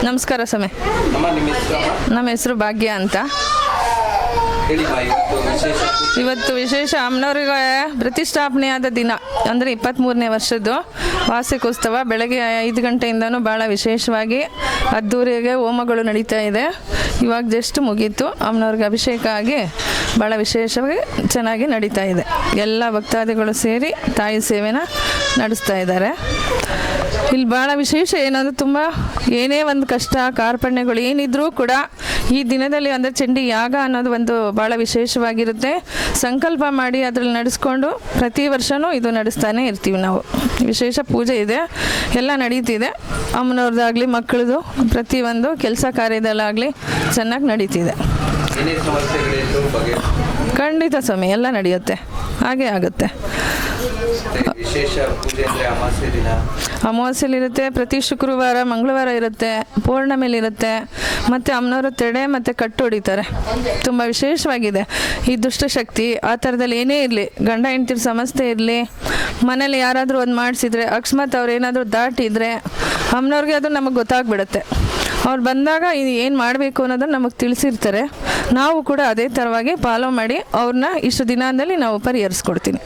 ನಮಸ್ಕಾರ ಸಮಯ. ನಮ್ಮ ಹೆಸರು ಭಾಗ್ಯ ಅಂತ. ಇವತ್ತು ವಿಶೇಷ ಅಮ್ಮನವ್ರಿಗೆ ಪ್ರತಿಷ್ಠಾಪನೆಯಾದ ದಿನ ಅಂದರೆ 23ನೇ ವರ್ಷದ್ದು ವಾರ್ಷಿಕೋತ್ಸವ. ಬೆಳಗ್ಗೆ 5 ಗಂಟೆಯಿಂದನೂ ಭಾಳ ವಿಶೇಷವಾಗಿ ಅದ್ದೂರಿಗೆ ಹೋಮಗಳು ನಡೀತಾ ಇದೆ. ಇವಾಗ ಜಸ್ಟ್ ಮುಗೀತು. ಅಮ್ಮನವ್ರಿಗೆ ಅಭಿಷೇಕ ಆಗಿ ಭಾಳ ವಿಶೇಷವಾಗಿ ಚೆನ್ನಾಗಿ ನಡೀತಾ ಇದೆ. ಎಲ್ಲ ಭಕ್ತಾದಿಗಳು ಸೇರಿ ತಾಯಿ ಸೇವೆನ ನಡೆಸ್ತಾ ಇದ್ದಾರೆ. ಇಲ್ಲಿ ಭಾಳ ವಿಶೇಷ ಏನಂದ್ರೆ ತುಂಬ ಏನೇ ಒಂದು ಕಷ್ಟ ಕಾರ್ಪಣ್ಯಗಳು ಏನಿದ್ರೂ ಕೂಡ ಈ ದಿನದಲ್ಲಿ ಅಂದರೆ ಚಂಡಿ ಯಾಗ ಅನ್ನೋದು ಒಂದು ಭಾಳ ವಿಶೇಷವಾಗಿರುತ್ತೆ. ಸಂಕಲ್ಪ ಮಾಡಿ ಅದರಲ್ಲಿ ನಡೆಸ್ಕೊಂಡು ಪ್ರತಿ ವರ್ಷವೂ ಇದು ನಡೆಸ್ತಾನೆ ಇರ್ತೀವಿ ನಾವು. ವಿಶೇಷ ಪೂಜೆ ಇದೆ, ಎಲ್ಲ ನಡೀತಿದೆ. ಅಮ್ಮನವ್ರದ್ದಾಗಲಿ ಮಕ್ಕಳದು ಪ್ರತಿಯೊಂದು ಕೆಲಸ ಕಾರ್ಯದಲ್ಲಾಗಲಿ ಚೆನ್ನಾಗಿ ನಡೀತಿದೆ. ಖಂಡಿತ ಸ್ವಾಮಿ, ಎಲ್ಲ ನಡೆಯುತ್ತೆ, ಹಾಗೆ ಆಗುತ್ತೆ. ಅಮಾವಾಸ್ಯೆಲಿರುತ್ತೆ, ಪ್ರತಿ ಶುಕ್ರವಾರ ಮಂಗಳವಾರ ಇರುತ್ತೆ, ಪೌರ್ಣಮಿಲಿರುತ್ತೆ. ಮತ್ತು ಅಮ್ಮನವರು ತೆಡೆ ಮತ್ತು ಕಟ್ಟು ಹೊಡಿತಾರೆ. ತುಂಬ ವಿಶೇಷವಾಗಿದೆ. ಈ ದುಷ್ಟಶಕ್ತಿ ಆ ಥರದಲ್ಲಿ ಏನೇ ಇರಲಿ, ಗಂಡ ಹೆಂಡ್ತಿರ ಸಮಸ್ಯೆ ಇರಲಿ, ಮನೇಲಿ ಯಾರಾದರೂ ಒಂದು ಮಾಡಿಸಿದ್ರೆ ಅಕಸ್ಮಾತ್ ಅವ್ರು ಏನಾದರೂ ದಾಟಿದರೆ ಅಮ್ಮನವ್ರಿಗೆ ಅದು ನಮಗೆ ಗೊತ್ತಾಗ್ಬಿಡುತ್ತೆ. ಅವ್ರು ಬಂದಾಗ ಇದು ಏನು ಮಾಡಬೇಕು ಅನ್ನೋದನ್ನು ನಮಗೆ ತಿಳಿಸಿರ್ತಾರೆ. ನಾವು ಕೂಡ ಅದೇ ಥರವಾಗಿ ಫಾಲೋ ಮಾಡಿ ಅವ್ರನ್ನ ಇಷ್ಟು ದಿನದಲ್ಲಿ ನಾವು ಪರಿಹರಿಸ್ಕೊಡ್ತೀನಿ.